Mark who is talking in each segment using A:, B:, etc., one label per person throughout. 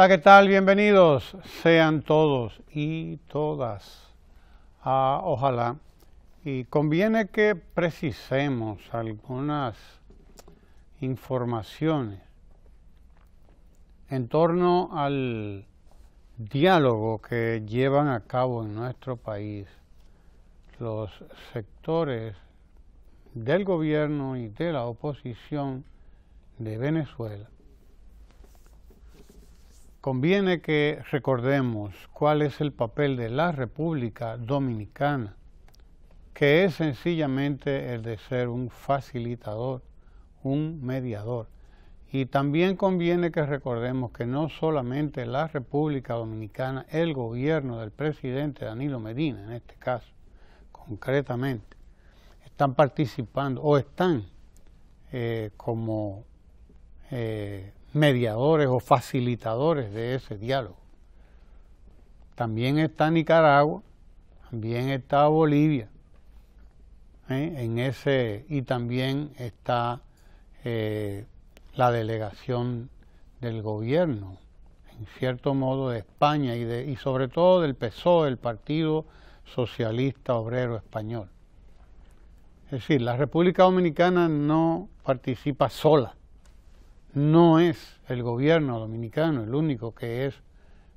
A: Hola, ¿qué tal? Bienvenidos sean todos y todas a Ojalá. Y conviene que precisemos algunas informaciones en torno al diálogo que llevan a cabo en nuestro país los sectores del gobierno y de la oposición de Venezuela. Conviene que recordemos cuál es el papel de la República Dominicana, que es sencillamente el de ser un facilitador, un mediador. Y también conviene que recordemos que no solamente la República Dominicana, el gobierno del presidente Danilo Medina, en este caso, concretamente, están participando o están como mediadores o facilitadores de ese diálogo. También está Nicaragua, también está Bolivia, y también está la delegación del gobierno, en cierto modo de España y sobre todo del PSOE, el Partido Socialista Obrero Español. Es decir, la República Dominicana no participa sola. No es el gobierno dominicano el único que es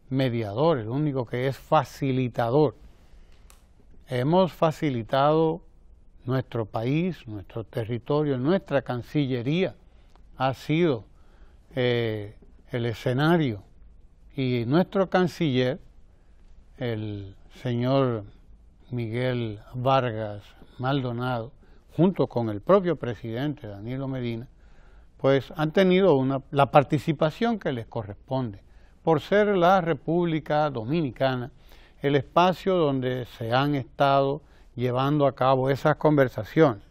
A: mediador, el único que es facilitador. Hemos facilitado nuestro país, nuestro territorio, nuestra Cancillería ha sido el escenario y nuestro canciller, el señor Miguel Vargas Maldonado, junto con el propio presidente Danilo Medina, pues han tenido la participación que les corresponde, por ser la República Dominicana el espacio donde se han estado llevando a cabo esas conversaciones.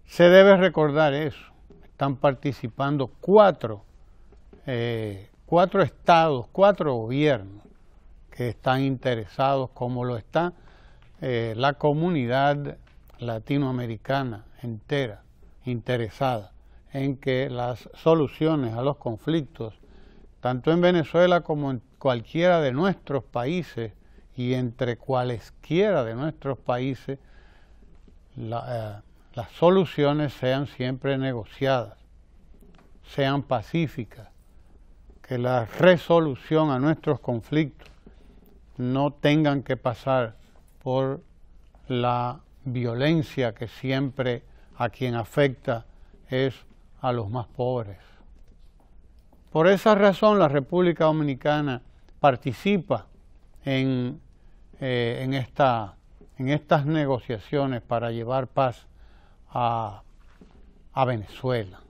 A: Se debe recordar eso, están participando cuatro estados, 4 gobiernos que están interesados, como lo está la comunidad latinoamericana entera, interesada en que las soluciones a los conflictos, tanto en Venezuela como en cualquiera de nuestros países y entre cualesquiera de nuestros países, las soluciones sean siempre negociadas, sean pacíficas, que la resolución a nuestros conflictos no tengan que pasar por la violencia que siempre a quien afecta es a los más pobres. Por esa razón la República Dominicana participa en estas negociaciones para llevar paz a Venezuela.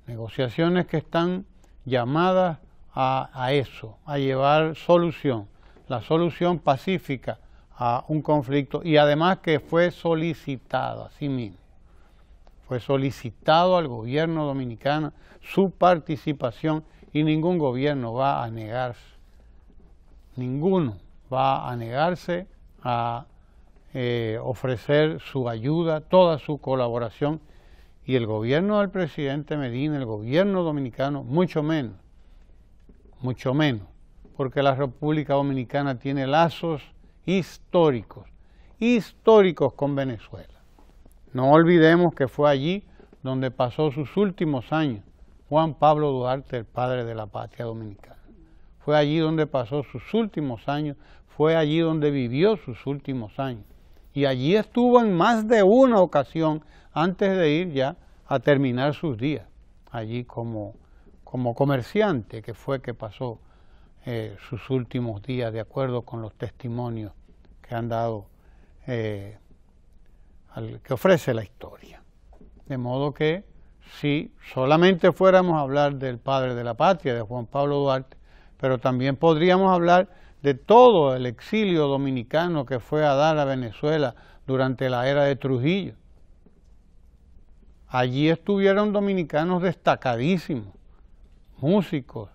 A: Negociaciones que están llamadas a eso, a llevar solución, la solución pacífica a un conflicto, y además que fue solicitado a sí mismo. Fue solicitado al gobierno dominicano su participación y ningún gobierno va a negarse, ninguno va a negarse a ofrecer su ayuda, toda su colaboración, y el gobierno del presidente Medina, el gobierno dominicano, mucho menos, porque la República Dominicana tiene lazos históricos con Venezuela. No olvidemos que fue allí donde pasó sus últimos años Juan Pablo Duarte, el padre de la patria dominicana. Fue allí donde pasó sus últimos años, fue allí donde vivió sus últimos años. Y allí estuvo en más de una ocasión antes de ir ya a terminar sus días, allí como comerciante, que fue que pasó sus últimos días, de acuerdo con los testimonios que han dado, que ofrece la historia. De modo que si solamente fuéramos a hablar del padre de la patria, de Juan Pablo Duarte, pero también podríamos hablar de todo el exilio dominicano que fue a dar a Venezuela durante la era de Trujillo. Allí estuvieron dominicanos destacadísimos, músicos,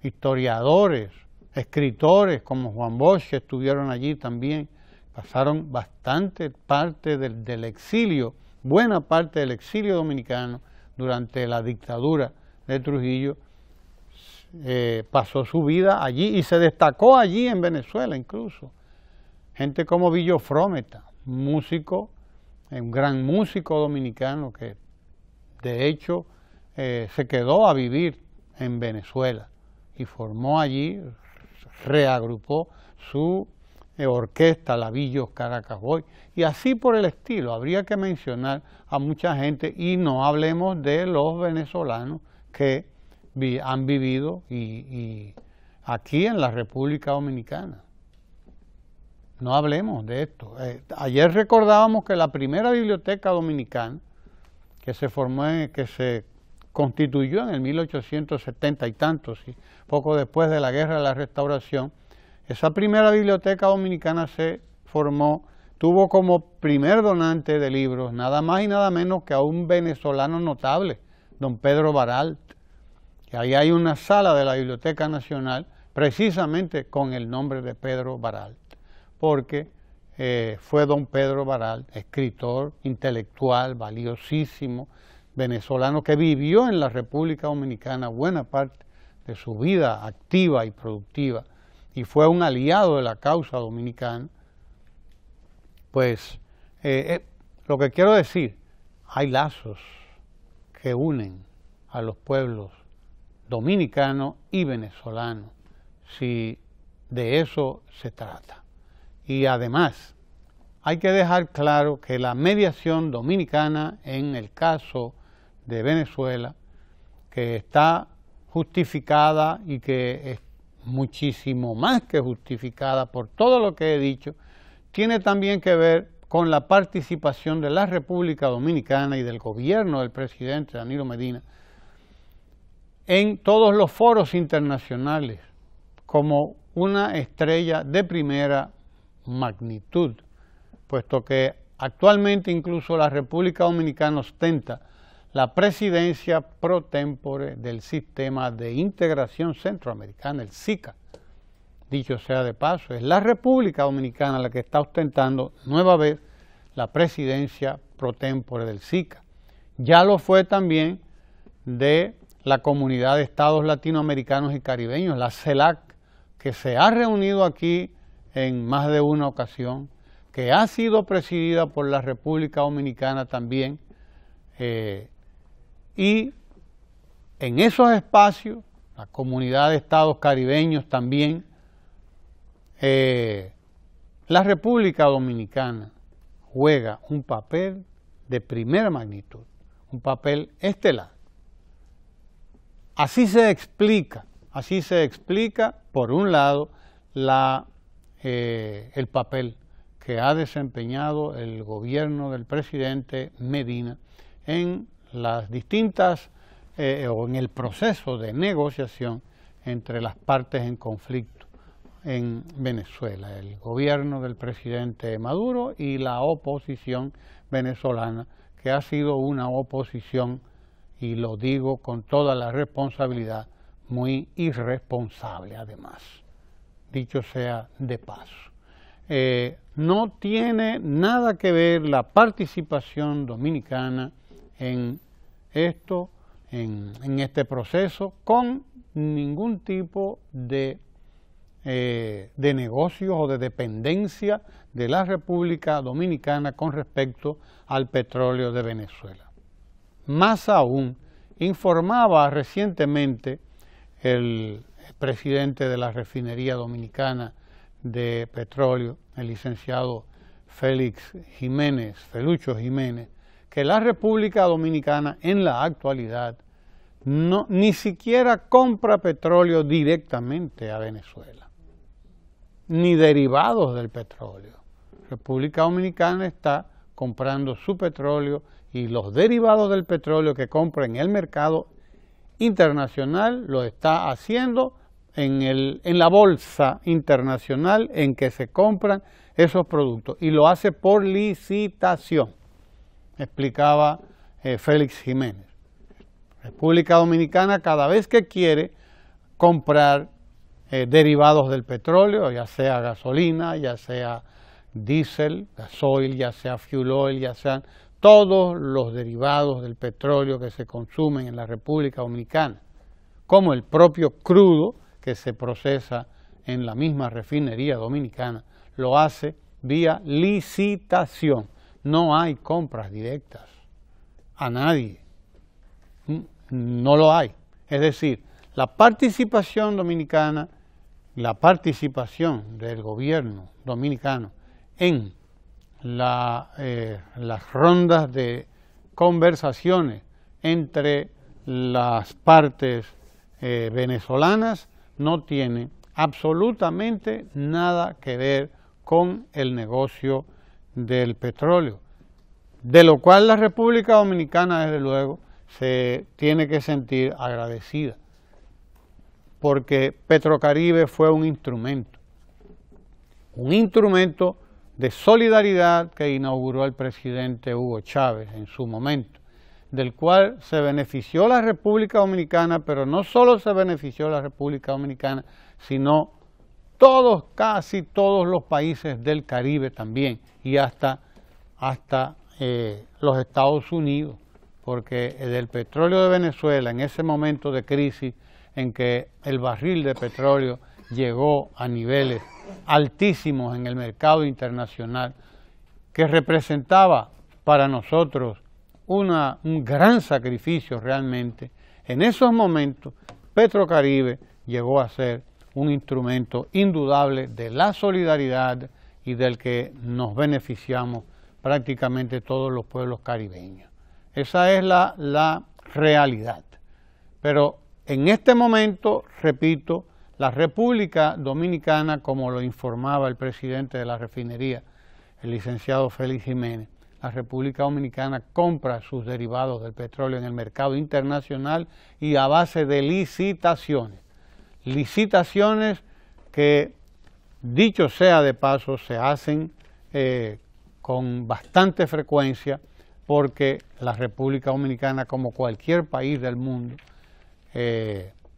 A: historiadores, escritores como Juan Bosch, que estuvieron allí también. Pasaron bastante parte del exilio, buena parte del exilio dominicano, durante la dictadura de Trujillo, pasó su vida allí y se destacó allí en Venezuela incluso. Gente como Villo Frometa, músico, un gran músico dominicano que de hecho se quedó a vivir en Venezuela y formó allí, reagrupó su orquesta, la Villos Caracas Boys, y así por el estilo. Habría que mencionar a mucha gente y no hablemos de los venezolanos que han vivido y aquí en la República Dominicana. No hablemos de esto. Ayer recordábamos que la primera biblioteca dominicana que se formó, que se constituyó en el 1870 y tantos, y poco después de la Guerra de la Restauración, esa primera biblioteca dominicana se formó, tuvo como primer donante de libros nada más y nada menos que a un venezolano notable, don Pedro Baralt. Y ahí hay una sala de la Biblioteca Nacional precisamente con el nombre de Pedro Baralt, porque fue don Pedro Baralt, escritor, intelectual, valiosísimo, venezolano que vivió en la República Dominicana buena parte de su vida activa y productiva y fue un aliado de la causa dominicana. Pues lo que quiero decir, hay lazos que unen a los pueblos dominicano y venezolano, si de eso se trata. Y además, hay que dejar claro que la mediación dominicana en el caso de Venezuela, que está justificada y que es muchísimo más que justificada por todo lo que he dicho, tiene también que ver con la participación de la República Dominicana y del gobierno del presidente Danilo Medina en todos los foros internacionales como una estrella de primera magnitud, puesto que actualmente incluso la República Dominicana ostenta la presidencia pro tempore del Sistema de Integración Centroamericana, el SICA. Dicho sea de paso, es la República Dominicana la que está ostentando nueva vez la presidencia pro tempore del SICA. Ya lo fue también de la Comunidad de Estados Latinoamericanos y Caribeños, la CELAC, que se ha reunido aquí en más de una ocasión, que ha sido presidida por la República Dominicana también, y en esos espacios, la Comunidad de Estados Caribeños también, la República Dominicana juega un papel de primera magnitud, un papel estelar. Así se explica por un lado el papel que ha desempeñado el gobierno del presidente Medina en las distintas o en el proceso de negociación entre las partes en conflicto en Venezuela, el gobierno del presidente Maduro y la oposición venezolana, que ha sido una oposición, y lo digo con toda la responsabilidad, muy irresponsable además, dicho sea de paso. No tiene nada que ver la participación dominicana en esto, en este proceso, con ningún tipo de negocios o de dependencia de la República Dominicana con respecto al petróleo de Venezuela. Más aún, informaba recientemente el presidente de la Refinería Dominicana de Petróleo, el licenciado Felucho Jiménez, que la República Dominicana en la actualidad ni siquiera compra petróleo directamente a Venezuela, ni derivados del petróleo. República Dominicana está comprando su petróleo y los derivados del petróleo que compra en el mercado internacional lo está haciendo en la bolsa internacional en que se compran esos productos y lo hace por licitación, explicaba Félix Jiménez. República Dominicana cada vez que quiere comprar derivados del petróleo, ya sea gasolina, ya sea diésel, gasoil, ya sea fuel oil, ya sean todos los derivados del petróleo que se consumen en la República Dominicana, como el propio crudo que se procesa en la misma refinería dominicana, lo hace vía licitación. No hay compras directas a nadie, no lo hay. Es decir, la participación dominicana, la participación del gobierno dominicano en las rondas de conversaciones entre las partes venezolanas no tiene absolutamente nada que ver con el negocio del petróleo, de lo cual la República Dominicana, desde luego, se tiene que sentir agradecida, porque Petrocaribe fue un instrumento de solidaridad que inauguró el presidente Hugo Chávez en su momento, del cual se benefició la República Dominicana, pero no solo se benefició la República Dominicana, sino casi todos los países del Caribe también, y hasta los Estados Unidos, porque del petróleo de Venezuela, en ese momento de crisis en que el barril de petróleo llegó a niveles altísimos en el mercado internacional, que representaba para nosotros un gran sacrificio realmente, en esos momentos Petrocaribe llegó a ser un instrumento indudable de la solidaridad y del que nos beneficiamos prácticamente todos los pueblos caribeños. Esa es la realidad. Pero en este momento, repito, la República Dominicana, como lo informaba el presidente de la refinería, el licenciado Félix Jiménez, la República Dominicana compra sus derivados del petróleo en el mercado internacional y a base de licitaciones. Licitaciones que, dicho sea de paso, se hacen con bastante frecuencia, porque la República Dominicana, como cualquier país del mundo,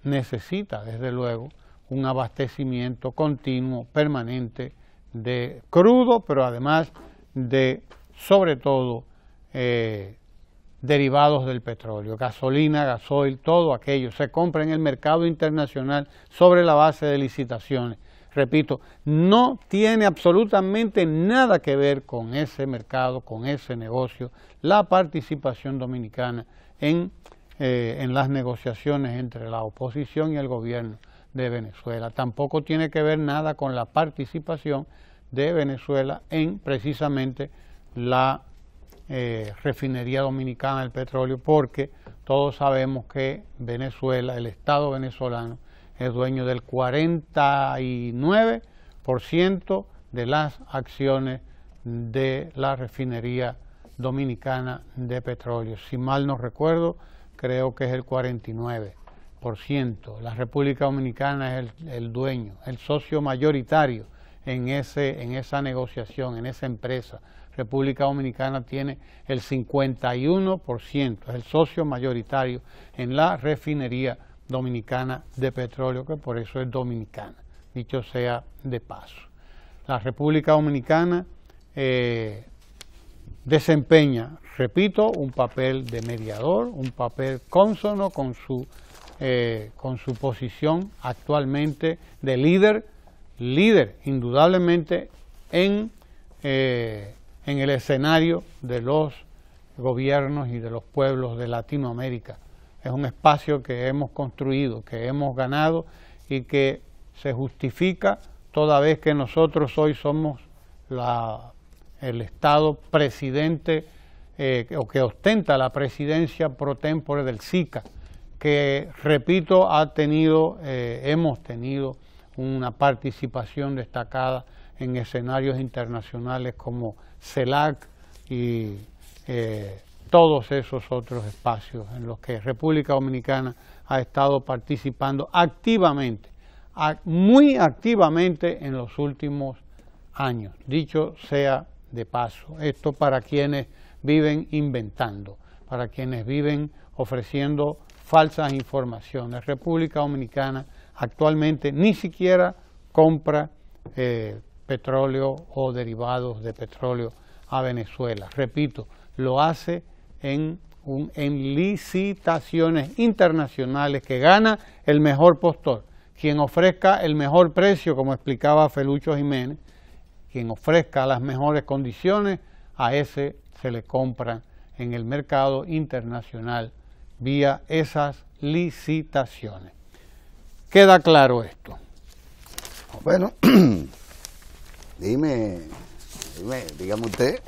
A: necesita, desde luego, un abastecimiento continuo, permanente, de crudo, pero además de, sobre todo, derivados del petróleo, gasolina, gasoil, todo aquello se compra en el mercado internacional sobre la base de licitaciones. Repito, no tiene absolutamente nada que ver con ese mercado, con ese negocio, la participación dominicana en las negociaciones entre la oposición y el gobierno de Venezuela. Tampoco tiene que ver nada con la participación de Venezuela en precisamente la refinería dominicana del petróleo, porque todos sabemos que Venezuela, el Estado venezolano, es dueño del 49% de las acciones de la refinería dominicana de petróleo. Si mal no recuerdo, creo que es el 49%. La República Dominicana es el dueño, el socio mayoritario en esa negociación, en esa empresa. República Dominicana tiene el 51%, es el socio mayoritario en la refinería dominicana de petróleo, que por eso es dominicana, dicho sea de paso. La República Dominicana desempeña, repito, un papel de mediador, un papel cónsono con su posición actualmente de líder indudablemente en el escenario de los gobiernos y de los pueblos de Latinoamérica. Es un espacio que hemos construido, que hemos ganado y que se justifica toda vez que nosotros hoy somos el Estado presidente o que ostenta la presidencia pro tempore del SICA, que, repito, hemos tenido una participación destacada en escenarios internacionales como CELAC y todos esos otros espacios en los que República Dominicana ha estado participando activamente, muy activamente en los últimos años. Dicho sea de paso, esto para quienes viven inventando, para quienes viven ofreciendo falsas informaciones. República Dominicana actualmente ni siquiera compra petróleo o derivados de petróleo a Venezuela. Repito, lo hace en licitaciones internacionales que gana el mejor postor. Quien ofrezca el mejor precio, como explicaba Felucho Jiménez, quien ofrezca las mejores condiciones, a ese se le compra en el mercado internacional vía esas licitaciones. ¿Queda claro esto?
B: Bueno, dígame usted.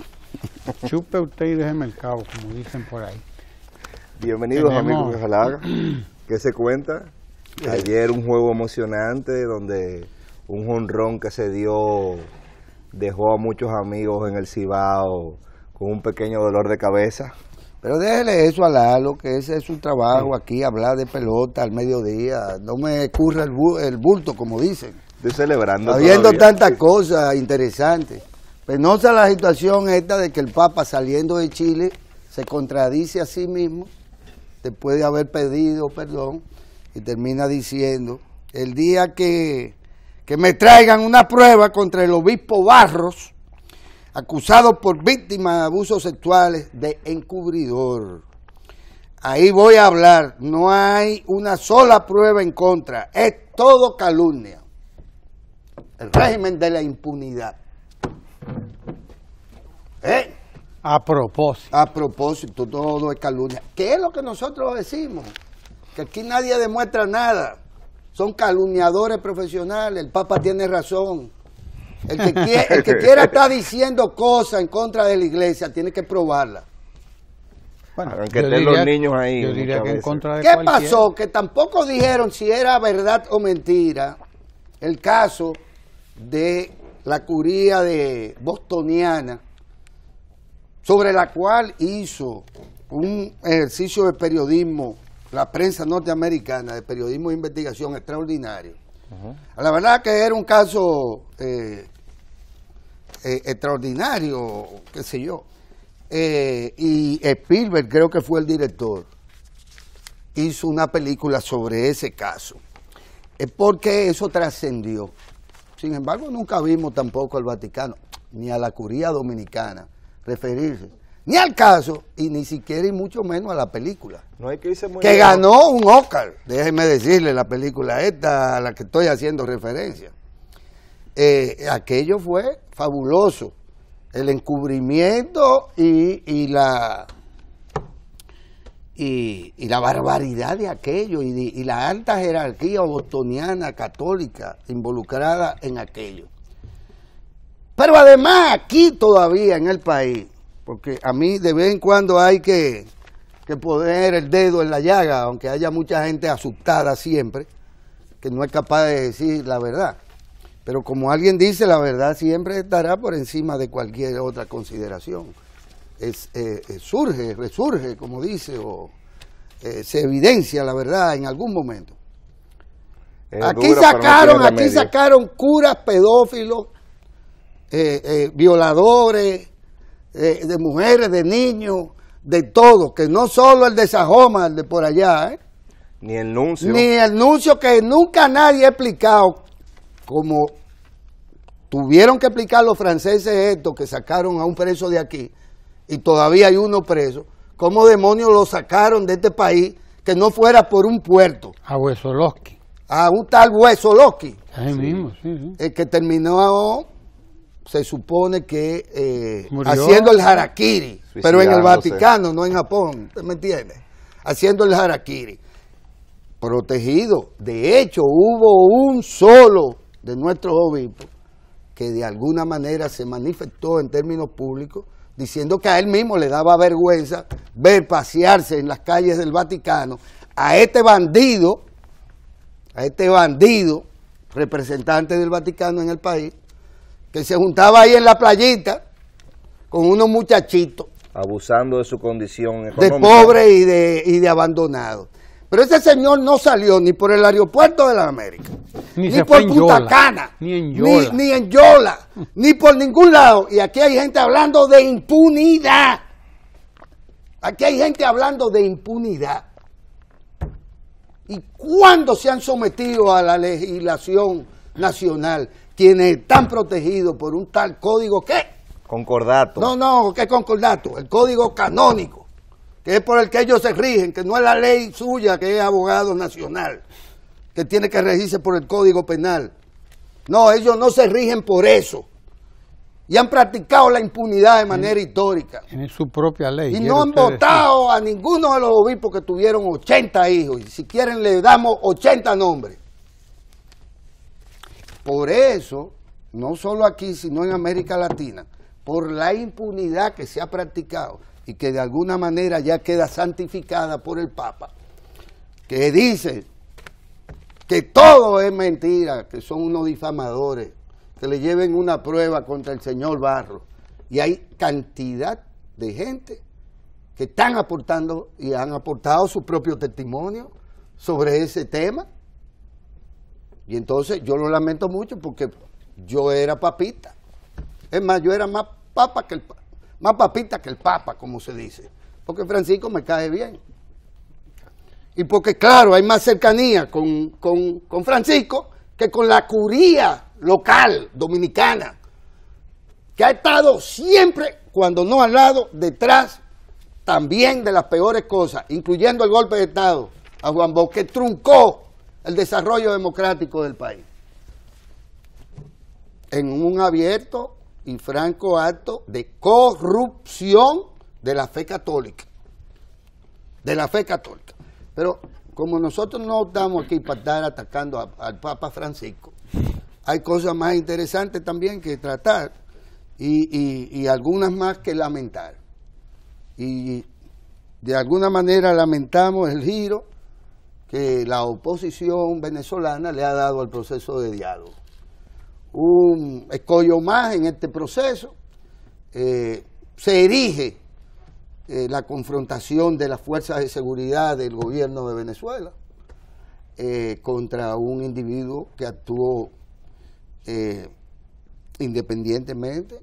A: Chupe usted y déjeme el cabo, como dicen por ahí.
C: Bienvenidos amigos de Jalaga. ¿Qué se cuenta? Ayer un juego emocionante donde un jonrón que se dio dejó a muchos amigos en el Cibao con un pequeño dolor de cabeza.
B: Pero déjele eso a Lalo, que ese es su trabajo aquí, hablar de pelota al mediodía. No me curra el bulto, como dicen.
C: Estoy celebrando.
B: Habiendo tantas cosas interesantes. Penosa la situación esta de que el Papa, saliendo de Chile, se contradice a sí mismo después de haber pedido perdón y termina diciendo: el día que me traigan una prueba contra el obispo Barros, acusado por víctima de abusos sexuales, de encubridor, ahí voy a hablar. No hay una sola prueba en contra, es todo calumnia. El régimen de la impunidad.
A: A propósito,
B: todo es calumnia. ¿Qué es lo que nosotros decimos? Que aquí nadie demuestra nada. Son calumniadores profesionales. El Papa tiene razón. El que quiera estar diciendo cosas en contra de la iglesia tiene que probarla.
C: Bueno, aunque estén los niños ahí.
A: Yo diría que en contra de
B: ¿Qué
A: cualquiera.
B: pasó? Que tampoco dijeron si era verdad o mentira el caso de la curía de bostoniana, sobre la cual hizo un ejercicio de periodismo la prensa norteamericana, de periodismo de investigación extraordinario. La verdad que era un caso extraordinario, qué sé yo. Y Spielberg, creo que fue el director, hizo una película sobre ese caso. Es porque eso trascendió. Sin embargo, nunca vimos tampoco al Vaticano, ni a la curía dominicana, referirse, ni al caso, y ni siquiera y mucho menos a la película.
C: No hay que irse muy
B: que
C: lejos.
B: Ganó un Oscar, déjeme decirle, la película esta a la que estoy haciendo referencia. Aquello fue fabuloso, el encubrimiento y la barbaridad de aquello, y la alta jerarquía bostoniana católica involucrada en aquello. Pero además aquí todavía en el país, porque a mí de vez en cuando hay que poner el dedo en la llaga, aunque haya mucha gente asustada siempre, que no es capaz de decir la verdad. Pero como alguien dice, la verdad siempre estará por encima de cualquier otra consideración. Resurge, como dice, o se evidencia la verdad en algún momento. Aquí sacaron curas pedófilos, violadores, de mujeres, de niños, de todo, que no solo el de Sajoma, el de por allá,
C: ni el nuncio.
B: Ni el nuncio, que nunca nadie ha explicado, como tuvieron que explicar los franceses esto, que sacaron a un preso de aquí, y todavía hay uno preso, cómo demonios lo sacaron de este país, que no fuera por un puerto.
A: A Huesolowski.
B: A un tal Huesolowski.
A: Ahí mismo, sí.
B: El que terminó, se supone que haciendo el harakiri, pero en el Vaticano, no en Japón, ¿usted me entiende? Haciendo el harakiri. Protegido. De hecho, hubo un solo de nuestros obispos que de alguna manera se manifestó en términos públicos, diciendo que a él mismo le daba vergüenza ver pasearse en las calles del Vaticano a este bandido, representante del Vaticano en el país, que se juntaba ahí en la playita con unos muchachitos.
C: Abusando de su condición económica.
B: De pobre y de abandonado. Pero ese señor no salió ni por el aeropuerto de la América, ni por Punta Cana, ni en Yola, ni por ningún lado. Y aquí hay gente hablando de impunidad. Aquí hay gente hablando de impunidad. ¿Y cuándo se han sometido a la legislación nacional quienes están protegidos por un tal código? ¿Qué?
C: Concordato.
B: No, ¿qué concordato? El código canónico, que es por el que ellos se rigen, que no es la ley suya, que es abogado nacional, que tiene que regirse por el código penal. No, ellos no se rigen por eso. Y han practicado la impunidad de manera histórica.
A: Tienen su propia ley.
B: Y no han votado a ninguno de los obispos que tuvieron 80 hijos. Y si quieren le damos 80 nombres. Por eso, no solo aquí, sino en América Latina, por la impunidad que se ha practicado y que de alguna manera ya queda santificada por el Papa, que dice que todo es mentira, que son unos difamadores, que le lleven una prueba contra el señor Barro. Y hay cantidad de gente que están aportando y han aportado su propio testimonio sobre ese tema. Y entonces yo lo lamento mucho porque yo era papista. Es más, yo era más papista que el Papa, como se dice. Porque Francisco me cae bien. Y porque, claro, hay más cercanía con Francisco que con la curía local dominicana, que ha estado siempre, cuando no al lado, detrás también de las peores cosas, incluyendo el golpe de Estado a Juan Bosch, que truncó el desarrollo democrático del país, en un abierto y franco acto de corrupción de la fe católica. Pero como nosotros no estamos aquí para estar atacando al Papa Francisco, hay cosas más interesantes también que tratar y algunas más que lamentar. Y de alguna manera lamentamos el giro que la oposición venezolana le ha dado al proceso de diálogo. Un escollo más en este proceso, se erige la confrontación de las fuerzas de seguridad del gobierno de Venezuela contra un individuo que actuó independientemente,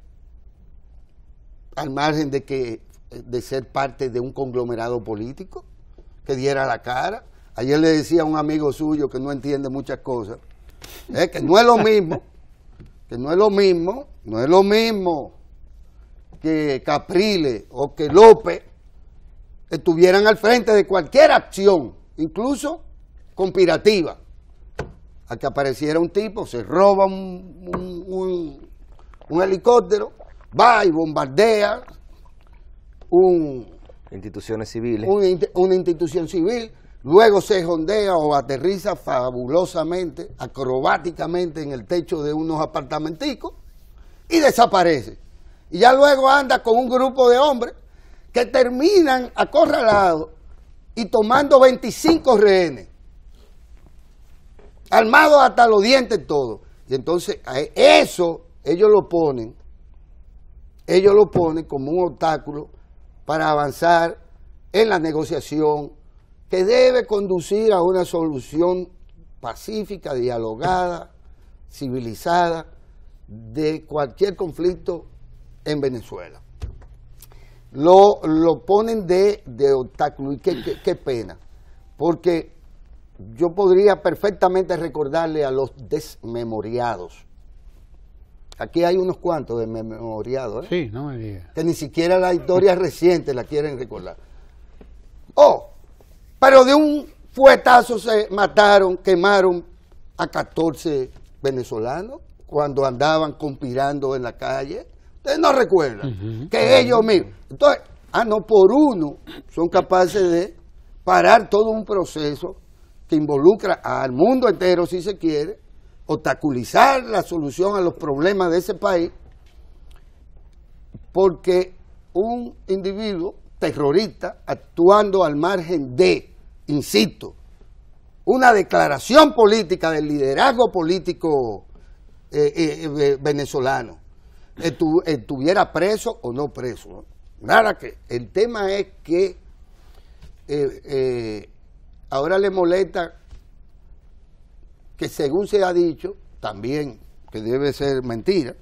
B: al margen de ser parte de un conglomerado político, que diera la cara. Ayer le decía a un amigo suyo que no entiende muchas cosas, que no es lo mismo, que Capriles o que López estuvieran al frente de cualquier acción, incluso conspirativa, a que apareciera un tipo, se roba un helicóptero, va y bombardea
C: instituciones civiles,
B: una institución civil, luego se jondea o aterriza fabulosamente, acrobáticamente en el techo de unos apartamenticos y desaparece. Y ya luego anda con un grupo de hombres que terminan acorralados y tomando 25 rehenes, armados hasta los dientes todos. Y entonces eso ellos lo ponen como un obstáculo para avanzar en la negociación que debe conducir a una solución pacífica, dialogada, civilizada, de cualquier conflicto en Venezuela. Lo ponen de obstáculo, y qué pena, porque yo podría perfectamente recordarle a los desmemoriados. Aquí hay unos cuantos desmemoriados,
A: Sí, no me digas.
B: que ni siquiera la historia reciente la quieren recordar. Pero de un fuetazo se quemaron a 14 venezolanos cuando andaban conspirando en la calle. Ustedes no recuerdan que ellos mismos. Entonces, por uno son capaces de parar todo un proceso que involucra al mundo entero, si se quiere, obstaculizar la solución a los problemas de ese país, porque un individuo terrorista actuando al margen de, insisto, una declaración política del liderazgo político venezolano, estuviera preso o no preso, ¿no? Nada que. El tema es que ahora le molesta que, según se ha dicho, también, que debe ser mentira,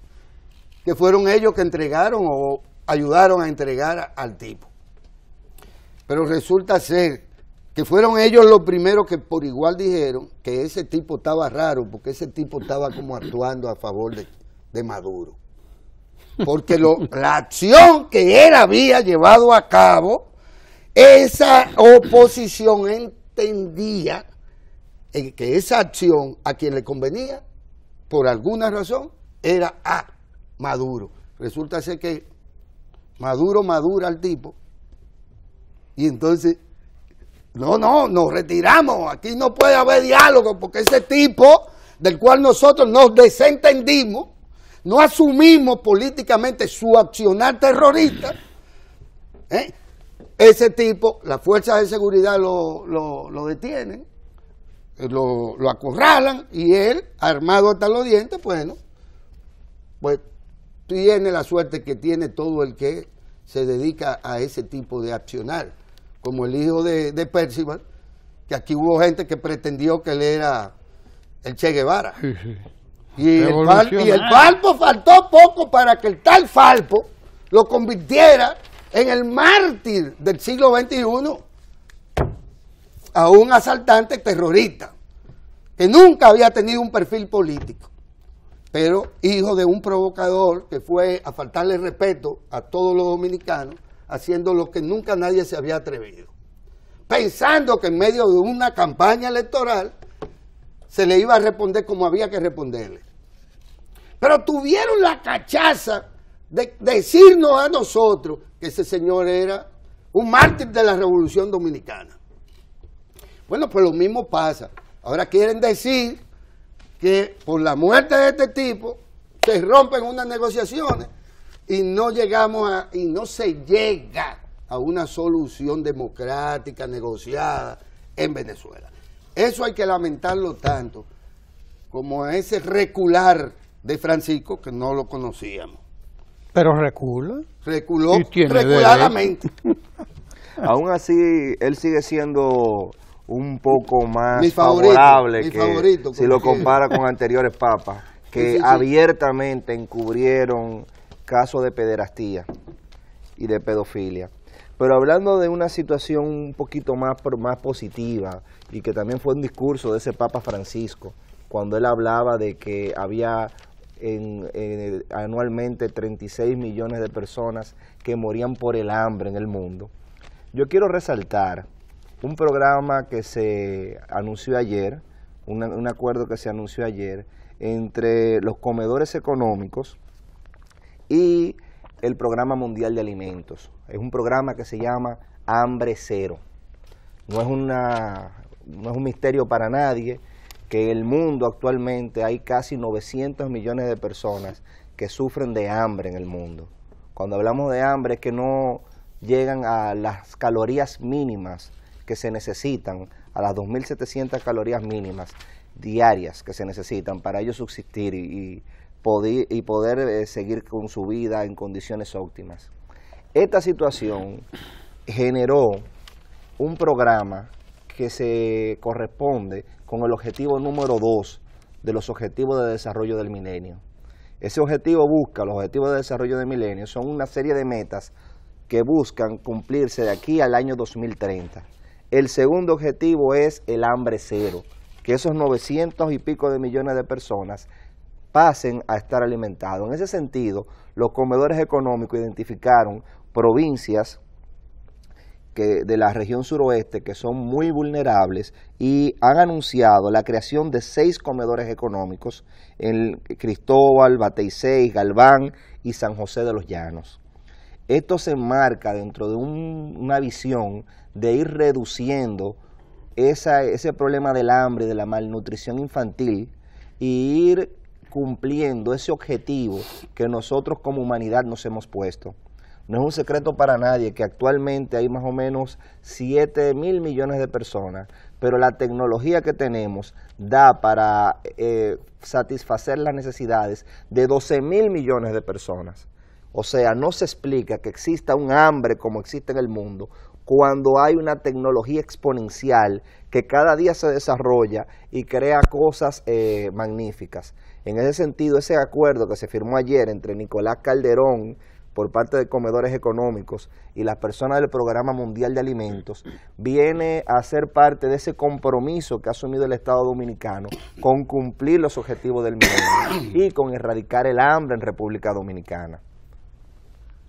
B: que fueron ellos que entregaron o ayudaron a entregar al tipo. Pero resulta ser que fueron ellos los primeros que por igual dijeron que ese tipo estaba raro, porque ese tipo estaba como actuando a favor de Maduro. porque la acción que él había llevado a cabo, esa oposición entendía que esa acción a quien le convenía, por alguna razón, era a Maduro. Resulta ser que Maduro madura al tipo, y entonces, nos retiramos, aquí no puede haber diálogo, porque ese tipo, del cual nosotros nos desentendimos, no asumimos políticamente su accionar terrorista, ese tipo, las fuerzas de seguridad lo detienen, lo acorralan, y él, armado hasta los dientes, bueno, pues tiene la suerte que tiene todo el que se dedica a ese tipo de accionar, como el hijo de Percival, que aquí hubo gente que pretendió que él era el Che Guevara.
A: Sí, sí.
B: Y el Falpo faltó poco para que el tal Falpo lo convirtiera en el mártir del siglo XXI, a un asaltante terrorista que nunca había tenido un perfil político, pero hijo de un provocador que fue a faltarle respeto a todos los dominicanos, haciendo lo que nunca nadie se había atrevido, pensando que en medio de una campaña electoral se le iba a responder como había que responderle. Pero tuvieron la cachaza de decirnos a nosotros que ese señor era un mártir de la Revolución Dominicana. Bueno, pues lo mismo pasa. Ahora quieren decir que por la muerte de este tipo se rompen unas negociaciones y no se llega a una solución democrática, negociada en Venezuela. Eso hay que lamentarlo tanto como ese recular de Francisco, que no lo conocíamos.
A: Pero reculó
B: reculadamente.
C: Aún así, él sigue siendo un poco más favorable que si lo compara con anteriores papas, que abiertamente encubrieron casos de pederastía y de pedofilia. Pero hablando de una situación un poquito más positiva, y que también fue un discurso de ese Papa Francisco, cuando él hablaba de que había anualmente 36 millones de personas que morían por el hambre en el mundo. Yo quiero resaltar un programa que se anunció ayer, un acuerdo que se anunció ayer entre los comedores económicos y el Programa Mundial de Alimentos. Es un programa que se llama Hambre Cero. No es un misterio para nadie que en el mundo actualmente hay casi 900 millones de personas que sufren de hambre en el mundo. Cuando hablamos de hambre es que no llegan a las calorías mínimas que se necesitan, a las 2.700 calorías mínimas diarias que se necesitan para ellos subsistir y poder seguir con su vida en condiciones óptimas. Esta situación generó un programa que se corresponde con el objetivo número 2 de los objetivos de desarrollo del milenio. Ese objetivo los objetivos de desarrollo del milenio son una serie de metas que buscan cumplirse de aquí al año 2030. El segundo objetivo es el hambre cero, que esos 900 y pico de millones de personas pasen a estar alimentados. En ese sentido, los comedores económicos identificaron provincias de la región suroeste que son muy vulnerables y han anunciado la creación de 6 comedores económicos en Cristóbal, Bateisei, Galván y San José de los Llanos. Esto se enmarca dentro de una visión de ir reduciendo ese problema del hambre, de la malnutrición infantil, y ir cumpliendo ese objetivo que nosotros como humanidad nos hemos puesto. No es un secreto para nadie que actualmente hay más o menos 7.000 millones de personas, pero la tecnología que tenemos da para satisfacer las necesidades de 12.000 millones de personas. O sea, no se explica que exista un hambre como existe en el mundo cuando hay una tecnología exponencial que cada día se desarrolla y crea cosas magníficas. En ese sentido, ese acuerdo que se firmó ayer entre Nicolás Calderón, por parte de comedores económicos, y las personas del Programa Mundial de Alimentos, viene a ser parte de ese compromiso que ha asumido el Estado Dominicano con cumplir los objetivos del milenio y con erradicar el hambre en República Dominicana.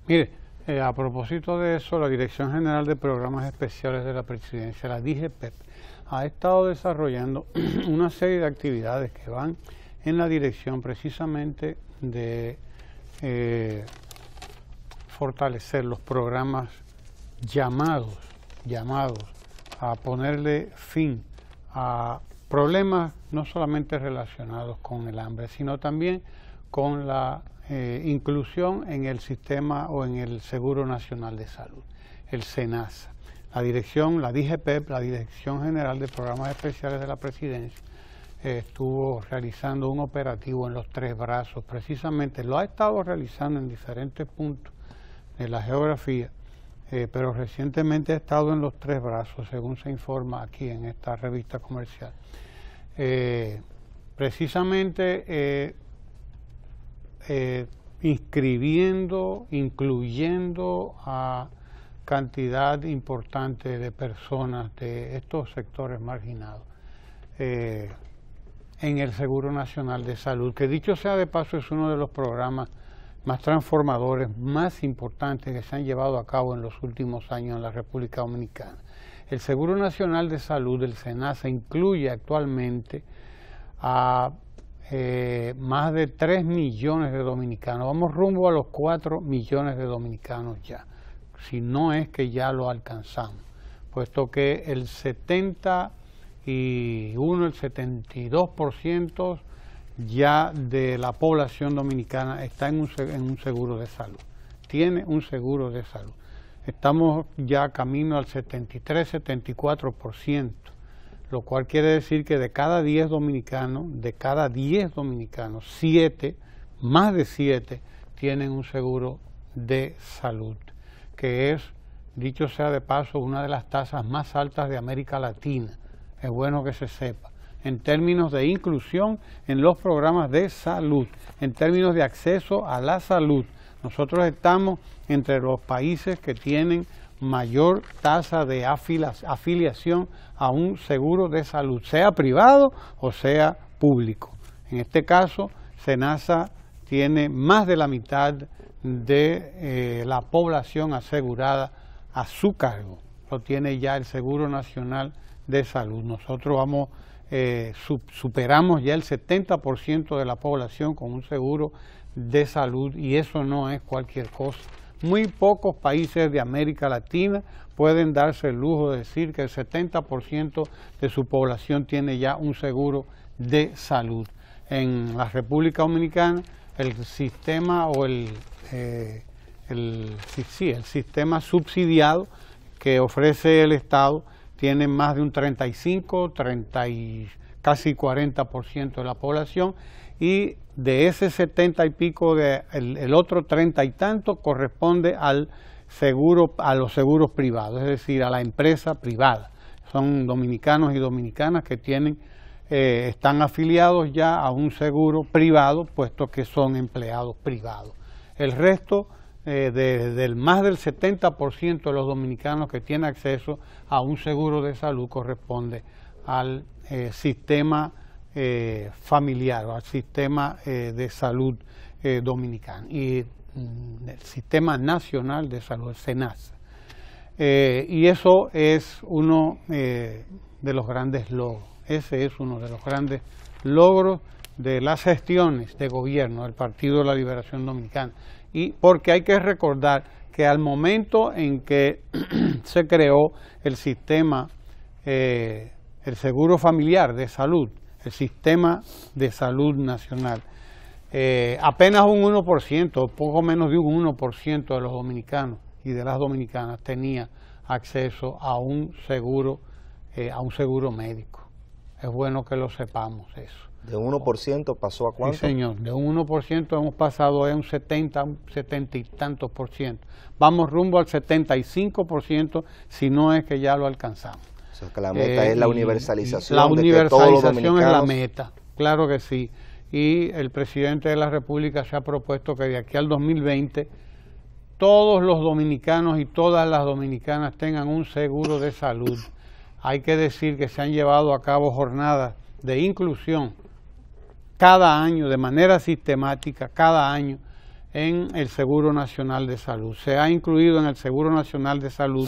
A: Mire, a propósito de eso, la Dirección General de Programas Especiales de la Presidencia, la DGPEP, ha estado desarrollando una serie de actividades que van en la dirección precisamente de fortalecer los programas llamados a ponerle fin a problemas no solamente relacionados con el hambre, sino también con la inclusión en el sistema o en el Seguro Nacional de Salud, el SENASA. La DGPEP, la Dirección General de Programas Especiales de la Presidencia, estuvo realizando un operativo en los Tres Brazos, precisamente lo ha estado realizando en diferentes puntos de la geografía, pero recientemente ha estado en los Tres Brazos, según se informa aquí en esta revista comercial. Precisamente incluyendo a cantidad importante de personas de estos sectores marginados en el Seguro Nacional de Salud, que dicho sea de paso es uno de los programas más transformadores, más importantes que se han llevado a cabo en los últimos años en la República Dominicana. El Seguro Nacional de Salud, el SENASA, incluye actualmente a más de 3 millones de dominicanos. Vamos rumbo a los 4 millones de dominicanos ya, si no es que ya lo alcanzamos, puesto que el 72% ya de la población dominicana está en un seguro de salud, tiene un seguro de salud. Estamos ya camino al 73-74%, lo cual quiere decir que de cada 10 dominicanos, 7, más de 7, tienen un seguro de salud, que es, dicho sea de paso, una de las tasas más altas de América Latina. Es bueno que se sepa, en términos de inclusión en los programas de salud, en términos de acceso a la salud. Nosotros estamos entre los países que tienen mayor tasa de afiliación a un seguro de salud, sea privado o sea público. En este caso, SENASA tiene más de la mitad de la población asegurada a su cargo. Lo tiene ya el Seguro Nacional de Salud. Nosotros superamos ya el 70% de la población con un seguro de salud, y eso no es cualquier cosa. Muy pocos países de América Latina pueden darse el lujo de decir que el 70% de su población tiene ya un seguro de salud. En la República Dominicana, el sistema o el sistema subsidiado que ofrece el Estado tiene más de un 35, casi 40% de la población, y de ese 70 y pico, el otro 30 y tanto corresponde al seguro, a los seguros privados, es decir, a la empresa privada. Son dominicanos y dominicanas que están afiliados ya a un seguro privado, puesto que son empleados privados. El resto, del más del 70% de los dominicanos que tienen acceso a un seguro de salud, corresponde al sistema familiar o al sistema de salud dominicano y el Sistema Nacional de Salud, el SENASA. Y eso es uno de los grandes logros. Ese es uno de los grandes logros de las gestiones de gobierno del Partido de la Liberación Dominicana. Y porque hay que recordar que al momento en que se creó el sistema, el seguro familiar de salud, el sistema de salud nacional, apenas un 1%, poco menos de un 1% de los dominicanos y de las dominicanas tenía acceso a un seguro médico. Es bueno que lo sepamos eso.
C: ¿De 1% pasó a cuánto?
A: Sí, señor, de un 1% hemos pasado a un 70 y tantos por ciento. Vamos rumbo al 75% si no es que ya lo alcanzamos.
C: O sea, que la meta es la universalización.
A: La universalización es la meta, claro que sí. Y el presidente de la República se ha propuesto que de aquí al 2020 todos los dominicanos y todas las dominicanas tengan un seguro de salud. Hay que decir que se han llevado a cabo jornadas de inclusión cada año, de manera sistemática, cada año, en el Seguro Nacional de Salud. Se ha incluido en el Seguro Nacional de Salud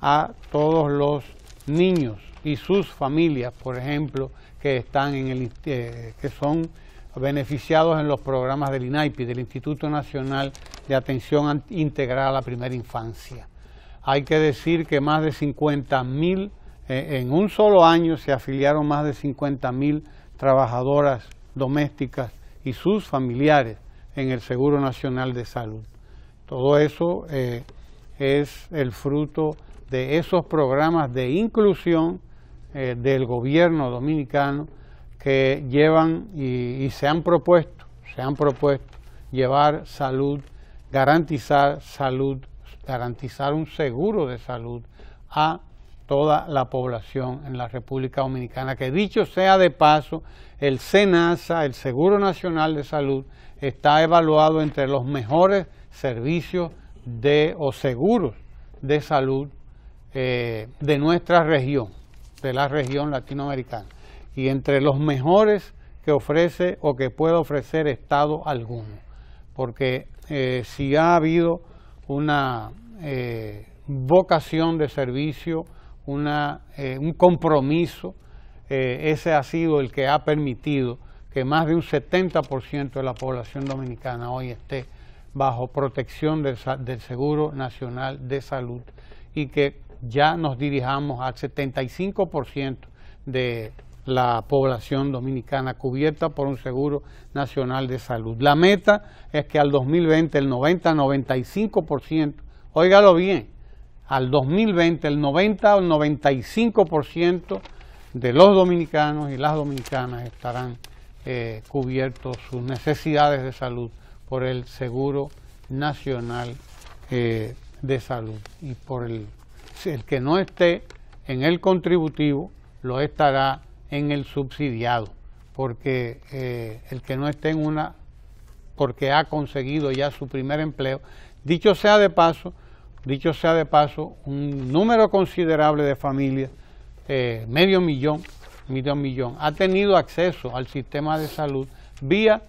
A: a todos los niños y sus familias, por ejemplo, que están que son beneficiados en los programas del INAIPI, del Instituto Nacional de Atención Integral a la Primera Infancia. Hay que decir que más de 50.000, en un solo año se afiliaron más de 50.000 trabajadoras domésticas y sus familiares en el Seguro Nacional de Salud. Todo eso es el fruto de esos programas de inclusión del gobierno dominicano que llevan y se han propuesto llevar salud, garantizar un seguro de salud a toda la población en la República Dominicana, que dicho sea de paso, el SENASA, el Seguro Nacional de Salud, está evaluado entre los mejores servicios o seguros de salud de nuestra región, de la región latinoamericana, y entre los mejores que ofrece o que puede ofrecer Estado alguno, porque si ha habido una vocación de servicio, un compromiso, ese ha sido el que ha permitido que más de un 70% de la población dominicana hoy esté bajo protección del Seguro Nacional de Salud y que ya nos dirijamos al 75% de la población dominicana cubierta por un Seguro Nacional de Salud. La meta es que al 2020 el 90-95%, óigalo bien, al 2020 el 90 o el 95% de los dominicanos y las dominicanas estarán cubiertos sus necesidades de salud por el Seguro Nacional de Salud, y por el que no esté en el contributivo lo estará en el subsidiado, porque el que no esté porque ha conseguido ya su primer empleo, dicho sea de paso, un número considerable de familias, medio millón, ha tenido acceso al sistema de salud vía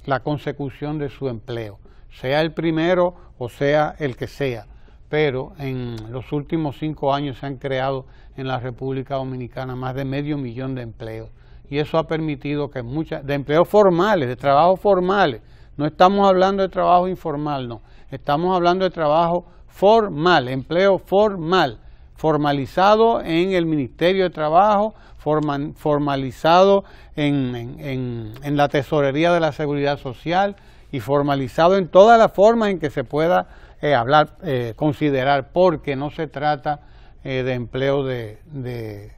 A: la consecución de su empleo, sea el primero o sea el que sea, pero en los últimos 5 años se han creado en la República Dominicana más de medio millón de empleos, y eso ha permitido que de empleos formales, de trabajos formales, no estamos hablando de trabajo informal, no, estamos hablando de trabajo formal, empleo formal, formalizado en el Ministerio de Trabajo, formalizado en la Tesorería de la Seguridad Social y formalizado en todas las formas en que se pueda considerar, porque no se trata de empleo de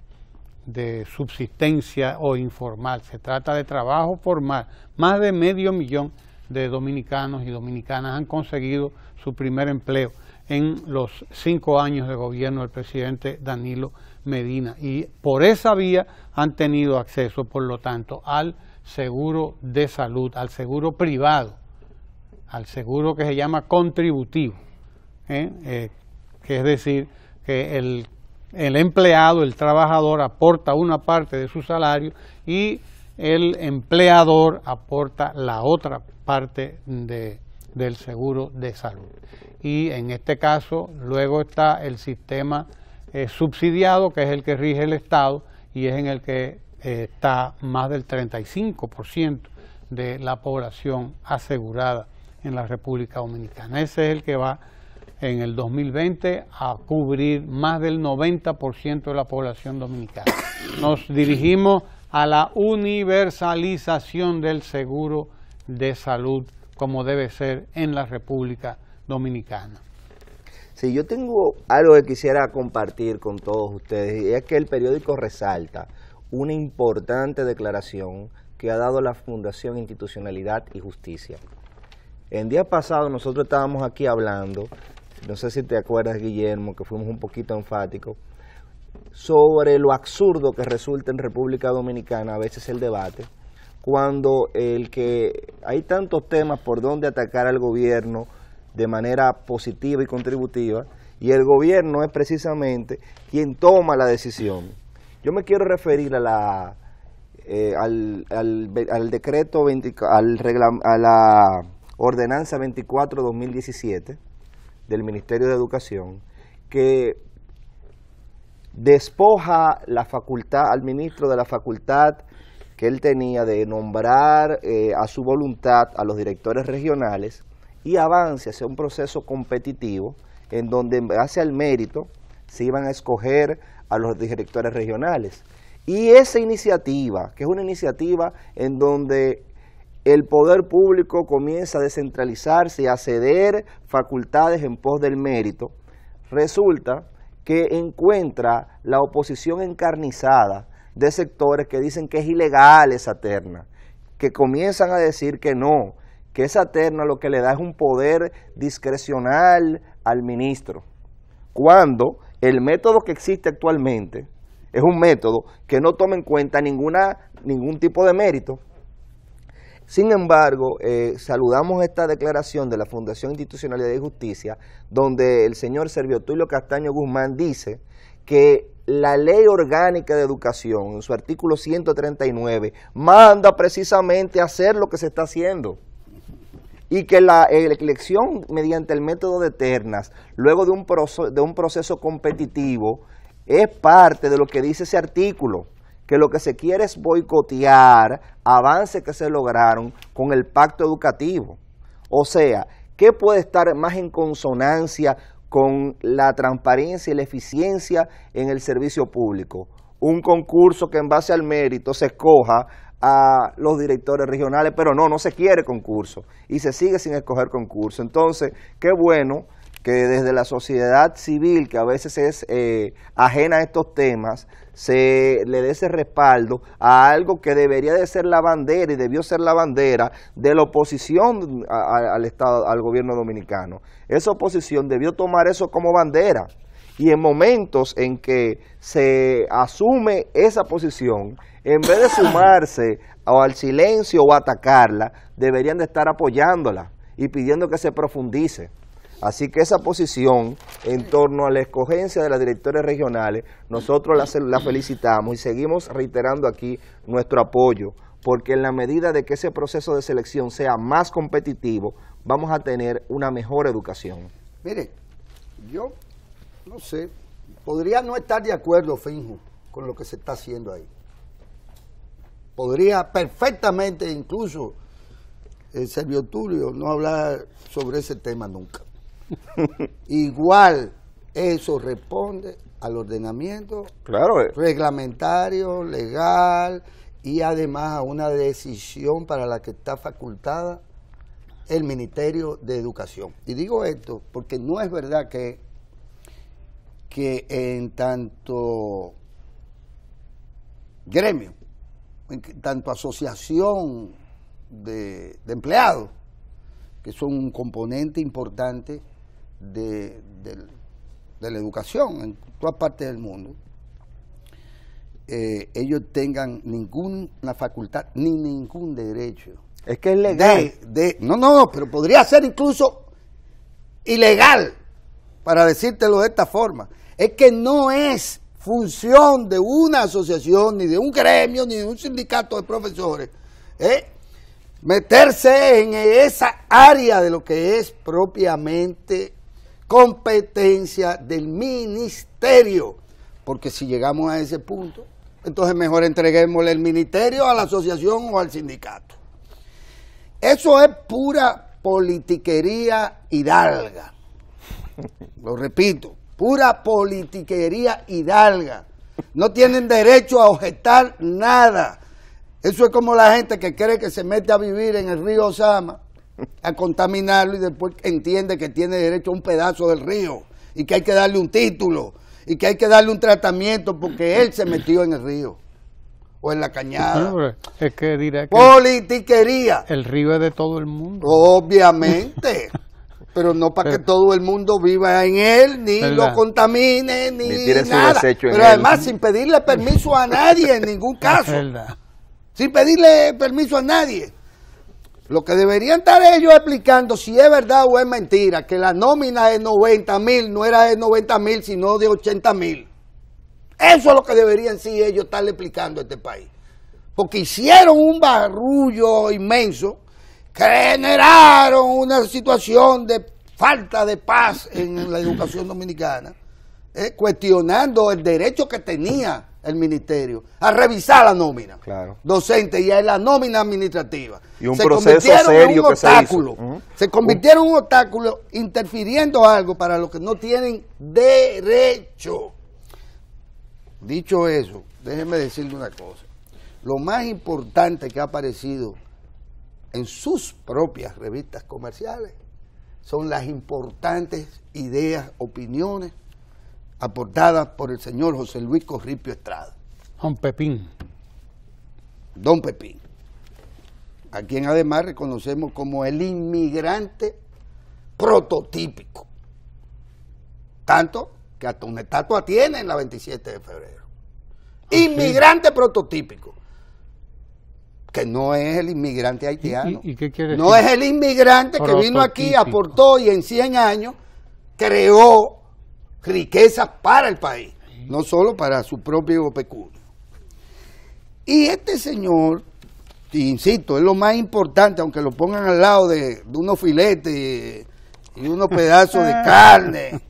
A: subsistencia o informal, se trata de trabajo formal. Más de medio millón de dominicanos y dominicanas han conseguido su primer empleo en los 5 años de gobierno del presidente Danilo Medina, y por esa vía han tenido acceso, por lo tanto, al seguro de salud, al seguro privado, al seguro que se llama contributivo, que es decir, que el empleado, el trabajador, aporta una parte de su salario y el empleador aporta la otra parte del seguro de salud. Y en este caso luego está el sistema subsidiado, que es el que rige el Estado, y es en el que está más del 35% de la población asegurada en la República Dominicana. Ese es el que va en el 2020 a cubrir más del 90% de la población dominicana. Nos dirigimos a la universalización del seguro de salud como debe ser en la República Dominicana.
C: Sí, yo tengo algo que quisiera compartir con todos ustedes, y es que el periódico resalta una importante declaración que ha dado la Fundación Institucionalidad y Justicia. El día pasado nosotros estábamos aquí hablando, no sé si te acuerdas, Guillermo, que fuimos un poquito enfáticos, sobre lo absurdo que resulta en República Dominicana a veces el debate, cuando hay tantos temas por donde atacar al gobierno de manera positiva y contributiva, y el gobierno es precisamente quien toma la decisión. Yo me quiero referir a al decreto a la ordenanza 24/2017 del Ministerio de Educación, que despoja la facultad al ministro de la facultad que él tenía de nombrar a su voluntad a los directores regionales y avance hacia un proceso competitivo en donde en base al mérito se iban a escoger a los directores regionales. Y esa iniciativa, que es una iniciativa en donde el poder público comienza a descentralizarse y a ceder facultades en pos del mérito, resulta que encuentra la oposición encarnizada de sectores que dicen que es ilegal esa terna, que comienzan a decir que no, que esa terna lo que le da es un poder discrecional al ministro, cuando el método que existe actualmente es un método que no toma en cuenta ningún tipo de mérito. Sin embargo, saludamos esta declaración de la Fundación Institucionalidad y Justicia, donde el señor Servio Tulio Castaño Guzmán dice que la Ley Orgánica de Educación, en su artículo 139, manda precisamente a hacer lo que se está haciendo, y que la elección mediante el método de ternas, luego de un proceso competitivo, es parte de lo que dice ese artículo, que lo que se quiere es boicotear avances que se lograron con el pacto educativo. O sea, ¿qué puede estar más en consonancia con la transparencia y la eficiencia en el servicio público? Un concurso que en base al mérito se escoja a los directores regionales, pero no se quiere concurso y se sigue sin escoger concurso. Entonces, qué bueno que desde la sociedad civil, que a veces es ajena a estos temas, se le dé ese respaldo a algo que debería de ser la bandera y debió ser la bandera de la oposición al Estado, al gobierno dominicano. Esa oposición debió tomar eso como bandera, y en momentos en que se asume esa posición, en vez de sumarse al silencio o atacarla, deberían de estar apoyándola y pidiendo que se profundice. Así que esa posición en torno a la escogencia de las directores regionales, nosotros la felicitamos y seguimos reiterando aquí nuestro apoyo, porque en la medida de que ese proceso de selección sea más competitivo, vamos a tener una mejor educación.
B: Mire, yo no sé, podría no estar de acuerdo, Finjo, con lo que se está haciendo ahí. Podría perfectamente, incluso, Servio Tulio, no hablar sobre ese tema nunca. Igual eso responde al ordenamiento reglamentario, legal, y además a una decisión para la que está facultada el Ministerio de Educación. Y digo esto porque no es verdad que en tanto gremio, en tanto asociación de empleados, que son un componente importante de la educación en todas partes del mundo, ellos tengan ninguna facultad ni ningún derecho.
C: Es que es legal.
B: No, pero podría ser incluso ilegal, para decírtelo de esta forma. Es que no es función de una asociación, ni de un gremio, ni de un sindicato de profesores, meterse en esa área de lo que es propiamente competencia del ministerio, porque si llegamos a ese punto, entonces mejor entreguémosle el ministerio a la asociación o al sindicato. Eso es pura politiquería hidalga, lo repito, pura politiquería hidalga. No tienen derecho a objetar nada. Eso es como la gente que cree que se mete a vivir en el río Sama, a contaminarlo, y después entiende que tiene derecho a un pedazo del río y que hay que darle un título y que hay que darle un tratamiento porque él se metió en el río o en la cañada.
A: No, es que dirá que
B: politiquería.
A: El río es de todo el mundo.
B: Obviamente. Pero no para que todo el mundo viva en él, ni lo contamine, ni nada. Pero además sin pedirle permiso a nadie en ningún caso. Sin pedirle permiso a nadie. Lo que deberían estar ellos explicando si es verdad o es mentira, que la nómina de 90,000 no era de 90,000, sino de 80,000. Eso es lo que deberían sí ellos estarle explicando a este país. porque hicieron un barullo inmenso que generaron una situación de falta de paz en la educación dominicana, cuestionando el derecho que tenía el ministerio a revisar la nómina docente y a la nómina administrativa.
C: Y un proceso serio que se hizo.
B: Se convirtieron en un obstáculo interfiriendo algo para los que no tienen derecho. Dicho eso, déjeme decirle una cosa. Lo más importante que ha aparecido en sus propias revistas comerciales son las importantes ideas, opiniones aportadas por el señor José Luis Corripio Estrada.
A: Don Pepín.
B: Don Pepín, a quien además reconocemos como el inmigrante prototípico. Tanto que hasta una estatua tiene en la 27 de febrero. Inmigrante prototípico. Que no es el inmigrante haitiano.
A: ¿Y qué quiere
B: no
A: decir?
B: Es el inmigrante que vino aquí, aportó y en 100 años creó riquezas para el país, no solo para su propio peculio. Y este señor, insisto, es lo más importante, aunque lo pongan al lado de unos filetes y unos pedazos de carne.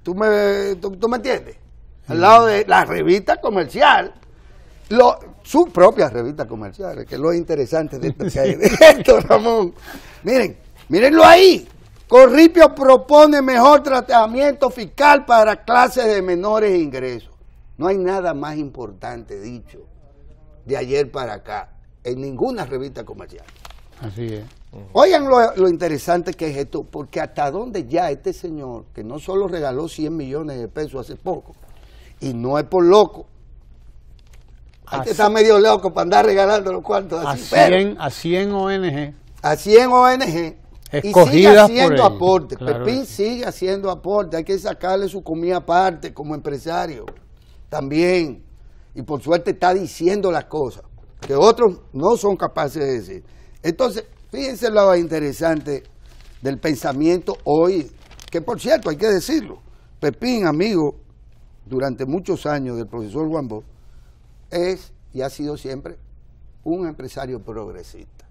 B: ¿Tú me entiendes? Al lado de la revista comercial, su propia revista comercial, que es lo interesante de esto, Ramón. Mírenlo ahí. Corripio propone mejor tratamiento fiscal para clases de menores ingresos. No hay nada más importante dicho de ayer para acá en ninguna revista comercial.
A: Así es.
B: Oigan lo interesante que es esto, porque hasta dónde ya este señor, que no solo regaló 100 millones de pesos hace poco, y no es por loco, hay que estar medio loco para andar regalando los cuartos así.
A: A 100 ONG.
B: A 100 ONG. Y sigue haciendo aporte. Claro. Pepín sigue haciendo aporte. Hay que sacarle su comida aparte como empresario. También. Y por suerte está diciendo las cosas que otros no son capaces de decir. Entonces, fíjense lo interesante del pensamiento hoy, que por cierto hay que decirlo. Pepín, amigo, durante muchos años del profesor Juan Bosch, es y ha sido siempre un empresario progresista.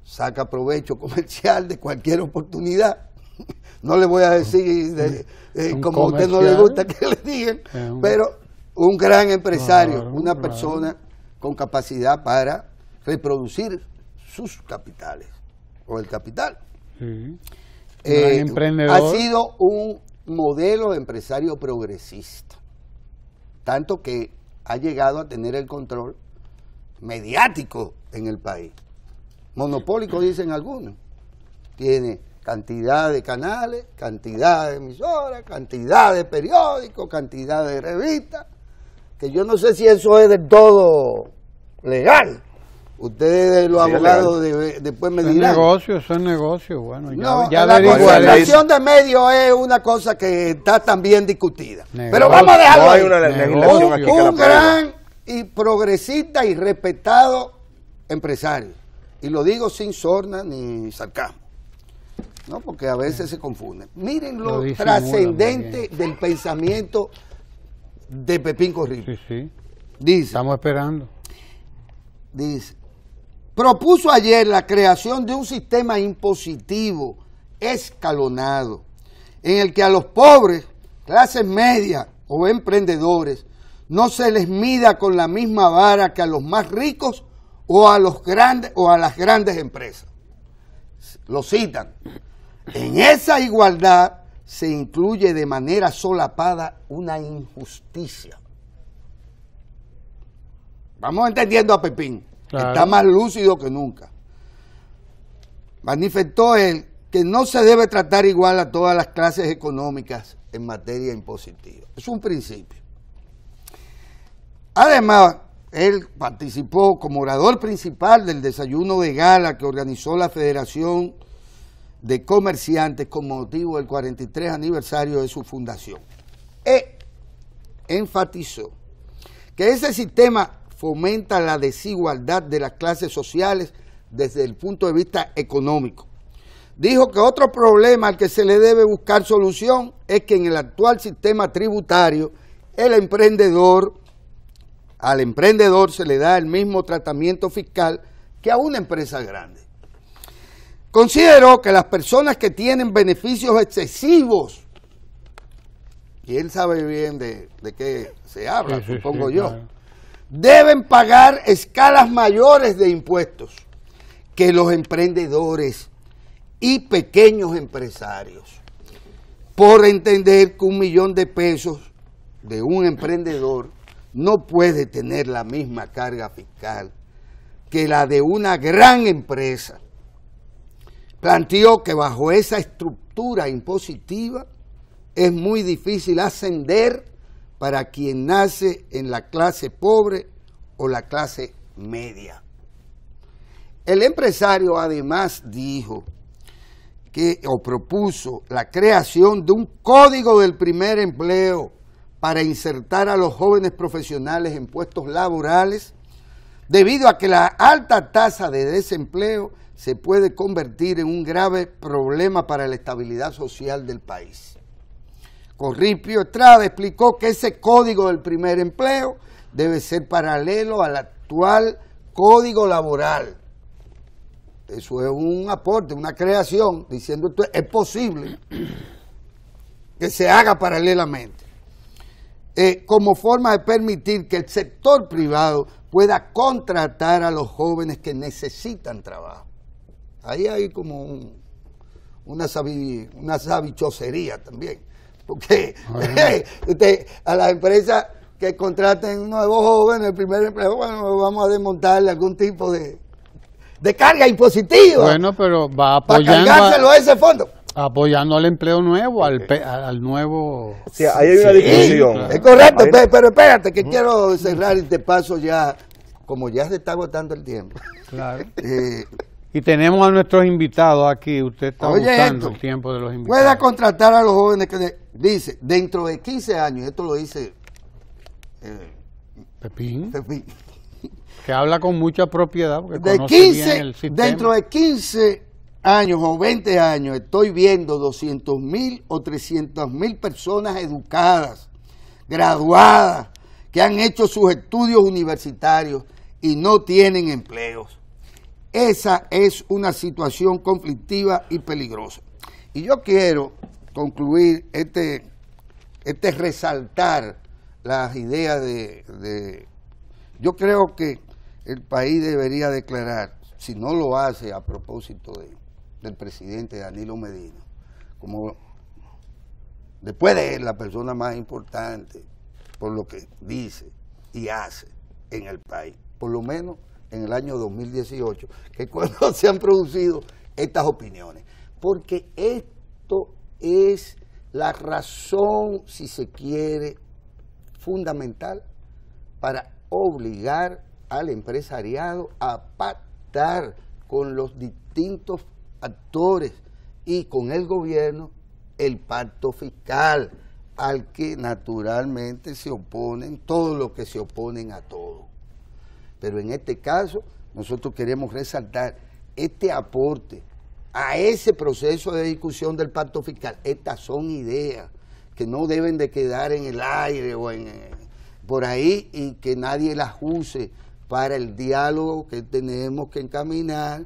B: Saca provecho comercial de cualquier oportunidad. No le voy a decir como a usted no le gusta que le digan, pero un gran empresario, una persona con capacidad para reproducir sus capitales o el capital. Ha sido un modelo de empresario progresista, tanto que ha llegado a tener el control mediático en el país. Monopólico dicen algunos. Tiene cantidad de canales, cantidad de emisoras, cantidad de periódicos, cantidad de revistas, que yo no sé si eso es del todo legal. Ustedes los abogados después me dirán.
A: Eso es negocio, bueno.
B: Ya la concentración de medios es una cosa que está también discutida. Pero vamos a dejarlo ahí. Un gran y progresista y respetado empresario. Y lo digo sin sorna ni sarcasmo, ¿no? Porque a veces se confunden. Miren lo trascendente del pensamiento de Pepín Corripio.
A: Sí.
B: Dice,
A: estamos esperando.
B: Dice, propuso ayer la creación de un sistema impositivo escalonado, en el que a los pobres, clases medias o emprendedores no se les mida con la misma vara que a los más ricos o a los grandes o a las grandes empresas. Lo citan. En esa igualdad se incluye de manera solapada una injusticia. Vamos entendiendo a Pepín, claro. Está más lúcido que nunca. Manifestó él que no se debe tratar igual a todas las clases económicas en materia impositiva. Es un principio. Además, él participó como orador principal del desayuno de gala que organizó la Federación de Comerciantes con motivo del 43 aniversario de su fundación. Enfatizó que ese sistema fomenta la desigualdad de las clases sociales desde el punto de vista económico. Dijo que otro problema al que se le debe buscar solución es que en el actual sistema tributario el emprendedor al emprendedor se le da el mismo tratamiento fiscal que a una empresa grande. Consideró que las personas que tienen beneficios excesivos, y él sabe bien de qué se habla, supongo yo, claro, deben pagar escalas mayores de impuestos que los emprendedores y pequeños empresarios, por entender que 1 millón de pesos de un emprendedor no puede tener la misma carga fiscal que la de una gran empresa. Planteó que bajo esa estructura impositiva es muy difícil ascender para quien nace en la clase pobre o la clase media. El empresario además dijo propuso la creación de un código del primer empleo para insertar a los jóvenes profesionales en puestos laborales, debido a que la alta tasa de desempleo se puede convertir en un grave problema para la estabilidad social del país. Corripio Estrada explicó que ese código del primer empleo debe ser paralelo al actual código laboral. Eso es un aporte, una creación, diciendo que es posible que se haga paralelamente, como forma de permitir que el sector privado pueda contratar a los jóvenes que necesitan trabajo. Ahí hay como una sabichosería también, porque a las empresas que contraten nuevos jóvenes, el primer empleo, bueno, vamos a desmontarle algún tipo de carga impositiva.
A: Bueno, pero va apoyando
B: para cargárselo a ese fondo.
A: Apoyando al empleo nuevo, al nuevo...
C: Sí, ahí hay una discusión.
B: Claro. Es correcto, pero espérate, que quiero cerrar y te paso ya, como ya se está agotando el tiempo.
A: Claro. Y tenemos a nuestros invitados aquí, usted está usando el tiempo de los invitados.
B: Pueda contratar a los jóvenes que dice, dentro de 15 años, esto lo dice
A: Pepín, que habla con mucha propiedad, porque conoce bien el sistema.
B: Dentro de 15 años o 20 años estoy viendo 200.000 o 300.000 personas educadas, graduadas, que han hecho sus estudios universitarios y no tienen empleos. Esa es una situación conflictiva y peligrosa. Y yo quiero concluir resaltar las ideas yo creo que el país debería declarar, si no lo hace a propósito del presidente Danilo Medina, como después de él la persona más importante por lo que dice y hace en el país, por lo menos en el año 2018, que es cuando se han producido estas opiniones, porque esto es la razón, si se quiere, fundamental para obligar al empresariado a pactar con los distintos actores y con el gobierno el pacto fiscal, al que naturalmente se oponen todos los que se oponen a todo. Pero en este caso nosotros queremos resaltar este aporte a ese proceso de discusión del pacto fiscal. Estas son ideas que no deben de quedar en el aire o por ahí, y que nadie las use para el diálogo que tenemos que encaminar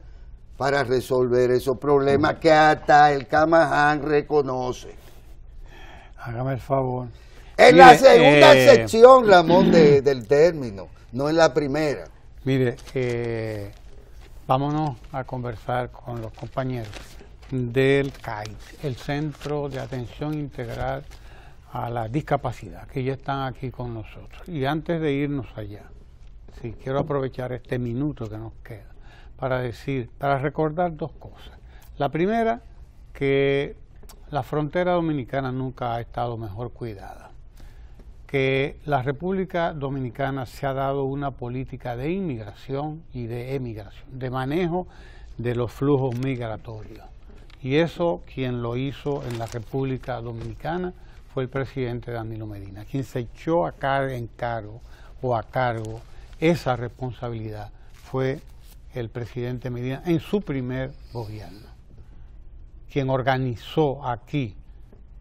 B: para resolver esos problemas que hasta el Camaján reconoce.
A: Hágame el favor.
B: En la segunda sección, Ramón, del término, no en la primera.
A: Mire, vámonos a conversar con los compañeros del CAIS, el Centro de Atención Integral a la Discapacidad, que ya están aquí con nosotros. Y antes de irnos allá, sí, quiero aprovechar este minuto que nos queda para recordar dos cosas. La primera, que la frontera dominicana nunca ha estado mejor cuidada, que la República Dominicana se ha dado una política de inmigración y de emigración, de manejo de los flujos migratorios. Y eso, quien lo hizo en la República Dominicana fue el presidente Danilo Medina, quien se echó a cargo esa responsabilidad fue el presidente Medina en su primer gobierno, quien organizó aquí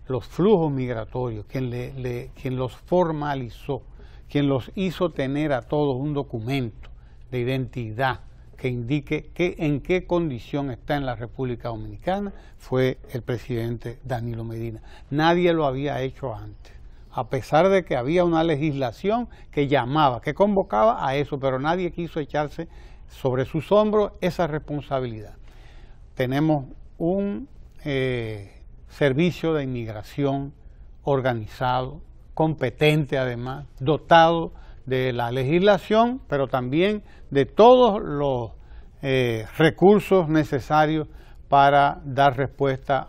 A: los flujos migratorios, quien los formalizó, quien los hizo tener a todos un documento de identidad que indique en qué condición está en la República Dominicana, fue el presidente Danilo Medina. Nadie lo había hecho antes, a pesar de que había una legislación que llamaba, que convocaba a eso, pero nadie quiso echarse sobre sus hombros esa responsabilidad. Tenemos un servicio de inmigración organizado, competente además, dotado de la legislación, pero también de todos los recursos necesarios para dar respuesta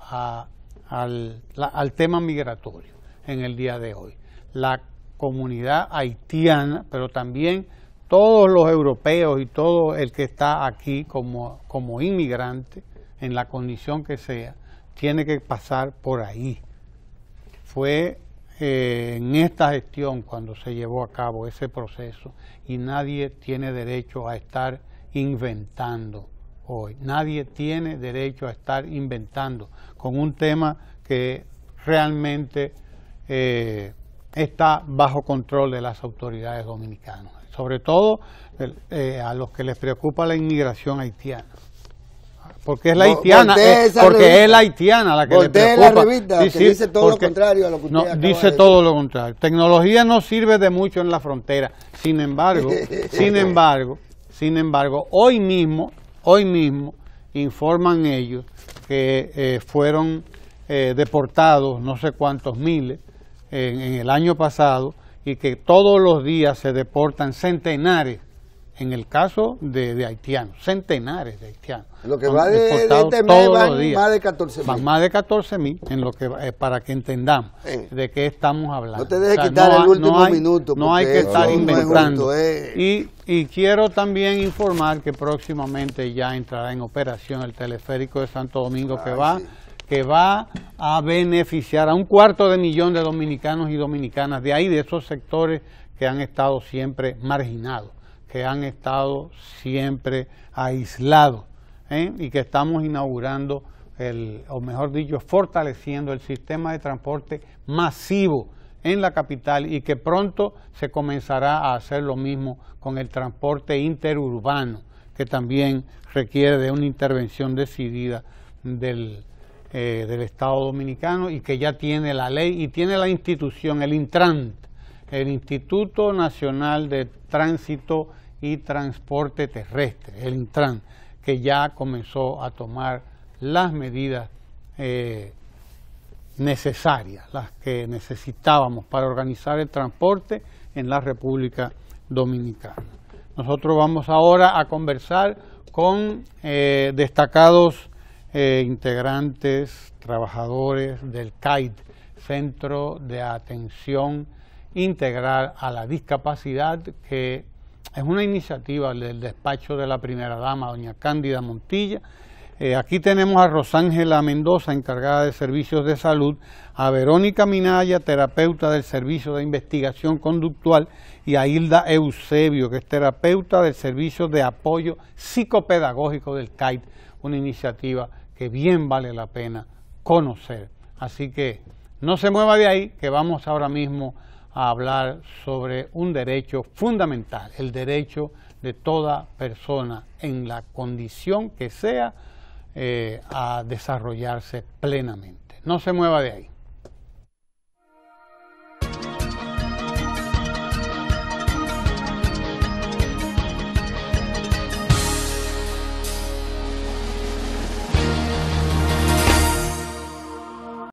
A: al tema migratorio en el día de hoy. La comunidad haitiana, pero también todos los europeos y todo el que está aquí como inmigrante, en la condición que sea, tiene que pasar por ahí. Fue en esta gestión cuando se llevó a cabo ese proceso, y nadie tiene derecho a estar inventando hoy. Nadie tiene derecho a estar inventando con un tema que realmente está bajo control de las autoridades dominicanas, sobre todo a los que les preocupa la inmigración haitiana. Porque es la haitiana, porque es la haitiana la que le preocupa.
B: La revista, que dice todo lo contrario a lo que usted acaba de decir.
A: Dice todo lo contrario. Tecnología no sirve de mucho en la frontera. Sin embargo, hoy mismo informan ellos que fueron deportados no sé cuántos miles en el año pasado, y que todos los días se deportan centenares. En el caso de haitianos, centenares de haitianos.
B: Lo que va de este mes van más de 14.000.
A: Van más de 14.000, en lo que para que entendamos de qué estamos hablando.
B: No te dejes quitar el último minuto.
A: No hay que estar inventando. Y quiero también informar que próximamente ya entrará en operación el teleférico de Santo Domingo, que va a beneficiar a 250.000 de dominicanos y dominicanas de ahí, de esos sectores que han estado siempre marginados, que han estado siempre aislados, y que estamos inaugurando, o mejor dicho, fortaleciendo el sistema de transporte masivo en la capital, y que pronto se comenzará a hacer lo mismo con el transporte interurbano, que también requiere de una intervención decidida del Estado Dominicano, y que ya tiene la ley y tiene la institución, el Intran, el Instituto Nacional de Tránsito y Transporte Terrestre, el Intran, que ya comenzó a tomar las medidas necesarias, las que necesitábamos para organizar el transporte en la República Dominicana. Nosotros vamos ahora a conversar con destacados integrantes, trabajadores del CAID, Centro de Atención Integral a la Discapacidad, que es una iniciativa del despacho de la primera dama, doña Cándida Montilla. Aquí tenemos a Rosángela Mendoza, encargada de servicios de salud, a Verónica Minaya, terapeuta del servicio de investigación conductual, y a Hilda Eusebio, que es terapeuta del servicio de apoyo psicopedagógico del CAID, una iniciativa que bien vale la pena conocer. Así que no se mueva de ahí, que vamos ahora mismo a hablar sobre un derecho fundamental, el derecho de toda persona, en la condición que sea, a desarrollarse plenamente. No se mueva de ahí.